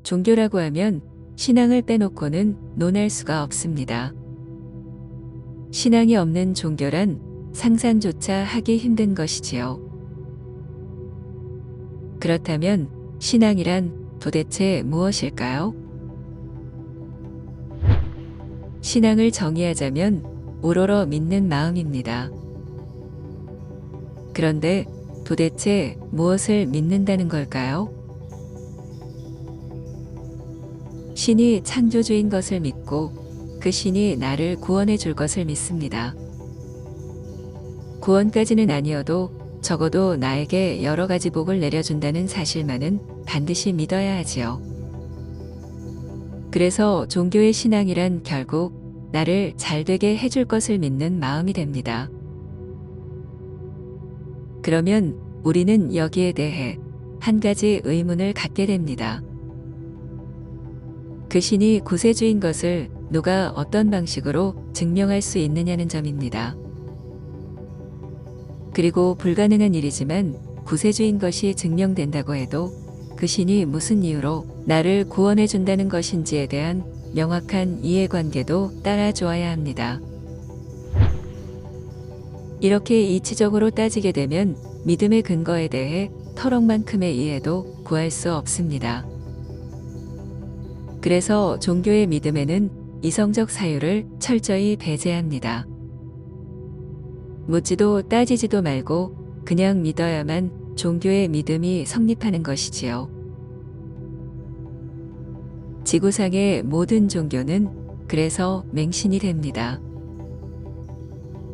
종교라고 하면 신앙을 빼놓고는 논할 수가 없습니다. 신앙이 없는 종교란 상상조차 하기 힘든 것이지요. 그렇다면 신앙이란 도대체 무엇일까요? 신앙을 정의하자면 우러러 믿는 마음입니다. 그런데 도대체 무엇을 믿는다는 걸까요? 신이 창조주인 것을 믿고 그 신이 나를 구원해 줄 것을 믿습니다. 구원까지는 아니어도 적어도 나에게 여러 가지 복을 내려준다는 사실만은 반드시 믿어야 하지요. 그래서 종교의 신앙이란 결국 나를 잘되게 해줄 것을 믿는 마음이 됩니다. 그러면 우리는 여기에 대해 한 가지 의문을 갖게 됩니다. 그 신이 구세주인 것을 누가 어떤 방식으로 증명할 수 있느냐는 점입니다. 그리고 불가능한 일이지만 구세주인 것이 증명된다고 해도 그 신이 무슨 이유로 나를 구원해 준다는 것인지에 대한 명확한 이해관계도 따라줘야 합니다. 이렇게 이치적으로 따지게 되면 믿음의 근거에 대해 터럭만큼의 이해도 구할 수 없습니다. 그래서 종교의 믿음에는 이성적 사유를 철저히 배제합니다. 묻지도 따지지도 말고 그냥 믿어야만 종교의 믿음이 성립하는 것이지요. 지구상의 모든 종교는 그래서 맹신이 됩니다.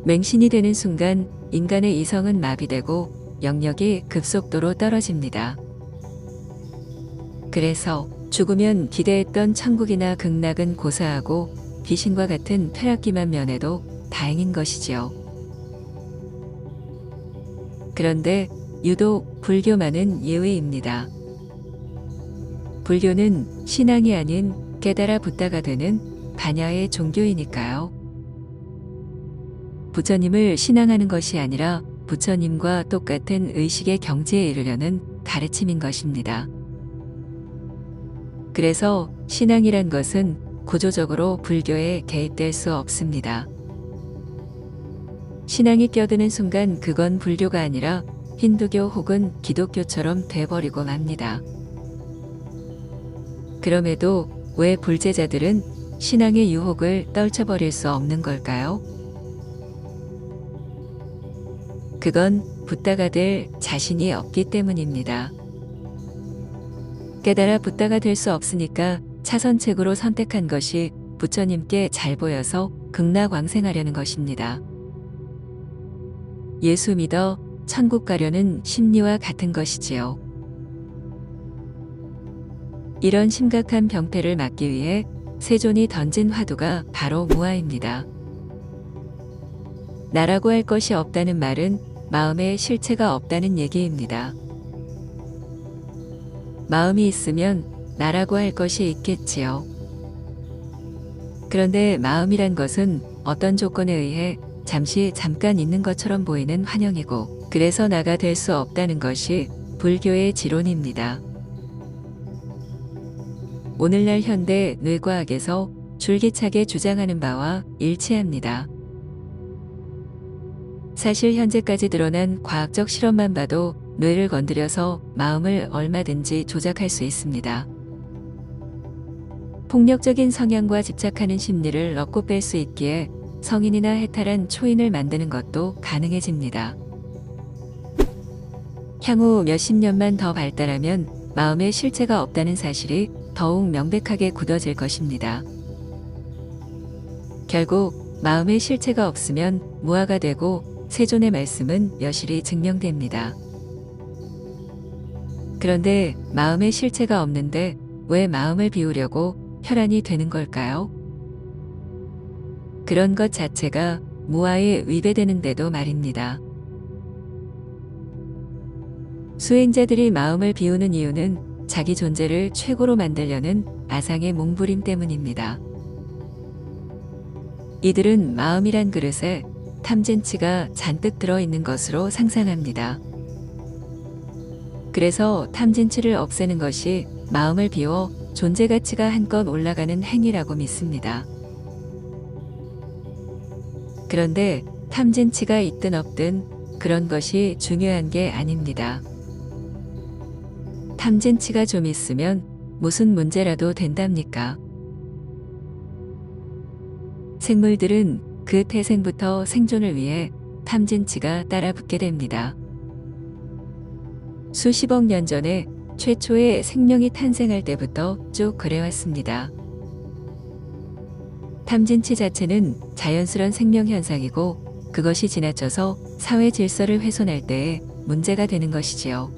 맹신이 되는 순간 인간의 이성은 마비되고 영역이 급속도로 떨어집니다. 그래서 죽으면 기대했던 천국이나 극락은 고사하고 귀신과 같은 쾌락기만 면해도 다행인 것이지요. 그런데 유독 불교만은 예외입니다. 불교는 신앙이 아닌 깨달아 붓다가 되는 반야의 종교이니까요. 부처님을 신앙하는 것이 아니라 부처님과 똑같은 의식의 경지에 이르려는 가르침인 것입니다. 그래서 신앙이란 것은 구조적으로 불교에 개입될 수 없습니다. 신앙이 껴드는 순간 그건 불교가 아니라 힌두교 혹은 기독교처럼 돼버리고 맙니다. 그럼에도 왜 불제자들은 신앙의 유혹을 떨쳐버릴 수 없는 걸까요? 그건 붓다가 될 자신이 없기 때문입니다. 깨달아 붓다가 될 수 없으니까 차선책으로 선택한 것이 부처님께 잘 보여서 극락왕생하려는 것입니다. 예수 믿어 천국 가려는 심리와 같은 것이지요. 이런 심각한 병폐를 막기 위해 세존이 던진 화두가 바로 무아입니다. 나라고 할 것이 없다는 말은 마음에 실체가 없다는 얘기입니다. 마음이 있으면 나라고 할 것이 있겠지요. 그런데 마음이란 것은 어떤 조건에 의해 잠깐 있는 것처럼 보이는 환영이고 그래서 나가 될 수 없다는 것이 불교의 지론입니다. 오늘날 현대 뇌과학에서 줄기차게 주장하는 바와 일치합니다. 사실 현재까지 드러난 과학적 실험만 봐도 뇌를 건드려서 마음을 얼마든지 조작할 수 있습니다. 폭력적인 성향과 집착하는 심리를 넣고 뺄 수 있기에 성인이나 해탈한 초인을 만드는 것도 가능해집니다. 향후 몇십 년만 더 발달하면 마음에 실체가 없다는 사실이 더욱 명백하게 굳어질 것입니다. 결국 마음에 실체가 없으면 무아가 되고 세존의 말씀은 여실히 증명됩니다. 그런데 마음에 실체가 없는데 왜 마음을 비우려고 혈안이 되는 걸까요? 그런 것 자체가 무아에 위배되는데도 말입니다. 수행자들이 마음을 비우는 이유는 자기 존재를 최고로 만들려는 아상의 몸부림 때문입니다. 이들은 마음이란 그릇에 탐진치가 잔뜩 들어있는 것으로 상상합니다. 그래서 탐진치를 없애는 것이 마음을 비워 존재 가치가 한껏 올라가는 행위라고 믿습니다. 그런데 탐진치가 있든 없든 그런 것이 중요한 게 아닙니다. 탐진치가 좀 있으면 무슨 문제라도 된답니까? 생물들은 그 태생부터 생존을 위해 탐진치가 따라붙게 됩니다. 수십억 년 전에 최초의 생명이 탄생할 때부터 쭉 그래왔습니다. 탐진치 자체는 자연스러운 생명 현상이고 그것이 지나쳐서 사회 질서를 훼손할 때에 문제가 되는 것이지요.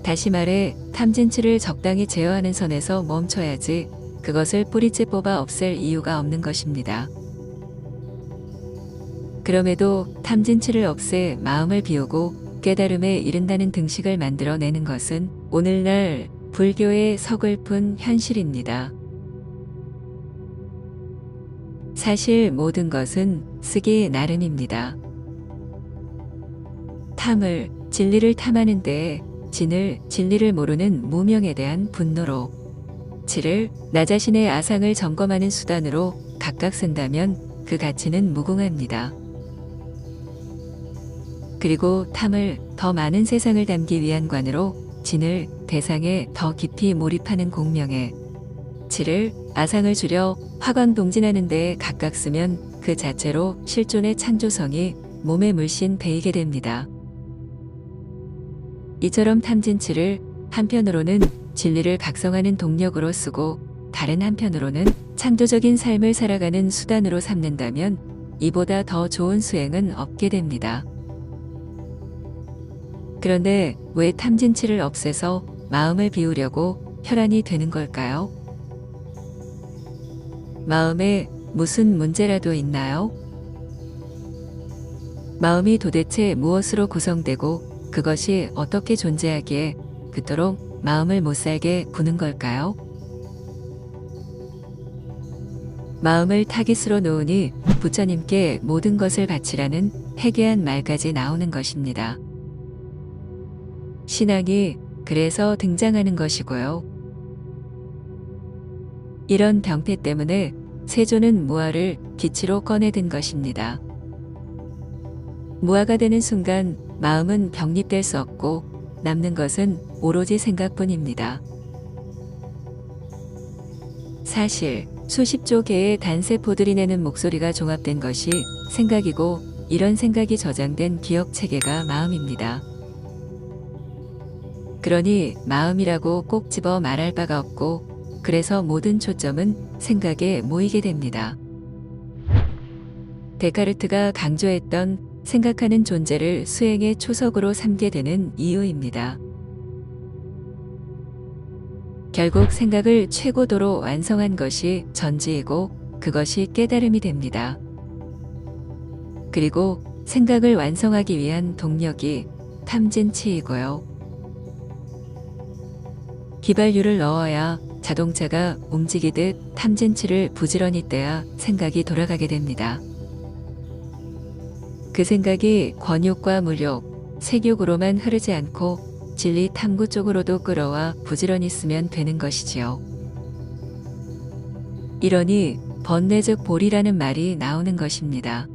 다시 말해 탐진치를 적당히 제어하는 선에서 멈춰야지 그것을 뿌리째 뽑아 없앨 이유가 없는 것입니다. 그럼에도 탐진치를 없애 마음을 비우고 깨달음에 이른다는 등식을 만들어내는 것은 오늘날 불교의 서글픈 현실입니다. 사실 모든 것은 쓰기 나름입니다. 탐을, 진리를 탐하는 데에 진을, 진리를 모르는 무명에 대한 분노로, 치를, 나 자신의 아상을 점검하는 수단으로 각각 쓴다면 그 가치는 무궁합니다. 그리고 탐을 더 많은 세상을 담기 위한 관으로 진을 대상에 더 깊이 몰입하는 공명에, 치를, 아상을 줄여 화광동진하는 데에 각각 쓰면 그 자체로 실존의 창조성이 몸에 물씬 배이게 됩니다. 이처럼 탐진치를 한편으로는 진리를 각성하는 동력으로 쓰고 다른 한편으로는 창조적인 삶을 살아가는 수단으로 삼는다면 이보다 더 좋은 수행은 없게 됩니다. 그런데 왜 탐진치를 없애서 마음을 비우려고 혈안이 되는 걸까요? 마음에 무슨 문제라도 있나요? 마음이 도대체 무엇으로 구성되고 그것이 어떻게 존재하기에 그토록 마음을 못 살게 구는 걸까요? 마음을 타깃으로 놓으니 부처님께 모든 것을 바치라는 해괴한 말까지 나오는 것입니다. 신앙이 그래서 등장하는 것이고요. 이런 병폐 때문에 세조는 무아를 기치로 꺼내든 것입니다. 무아가 되는 순간 마음은 병립될 수 없고 남는 것은 오로지 생각뿐입니다. 사실 수십조 개의 단세포들이 내는 목소리가 종합된 것이 생각이고 이런 생각이 저장된 기억 체계가 마음입니다. 그러니 마음이라고 꼭 집어 말할 바가 없고 그래서 모든 초점은 생각에 모이게 됩니다. 데카르트가 강조했던 생각하는 존재를 수행의 초석으로 삼게 되는 이유입니다. 결국 생각을 최고도로 완성한 것이 전지이고 그것이 깨달음이 됩니다. 그리고 생각을 완성하기 위한 동력이 탐진치이고요. 기발유를 넣어야 자동차가 움직이듯 탐진치를 부지런히 떼야 생각이 돌아가게 됩니다. 그 생각이 권욕과 물욕, 색욕으로만 흐르지 않고 진리 탐구 쪽으로도 끌어와 부지런히 쓰면 되는 것이지요. 이러니 번뇌즉 볼이라는 말이 나오는 것입니다.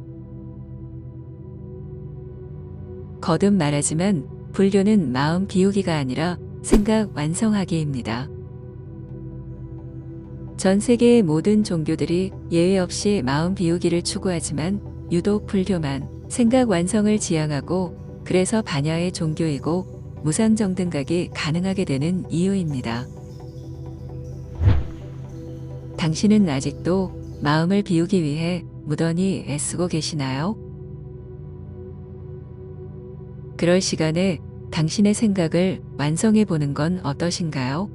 거듭 말하지만 불교는 마음 비우기가 아니라 생각 완성하기입니다. 전 세계의 모든 종교들이 예외 없이 마음 비우기를 추구하지만 유독 불교만 생각 완성을 지향하고 그래서 반야의 종교이고 무상정등각이 가능하게 되는 이유입니다. 당신은 아직도 마음을 비우기 위해 무던히 애쓰고 계시나요? 그럴 시간에 당신의 생각을 완성해 보는 건 어떠신가요?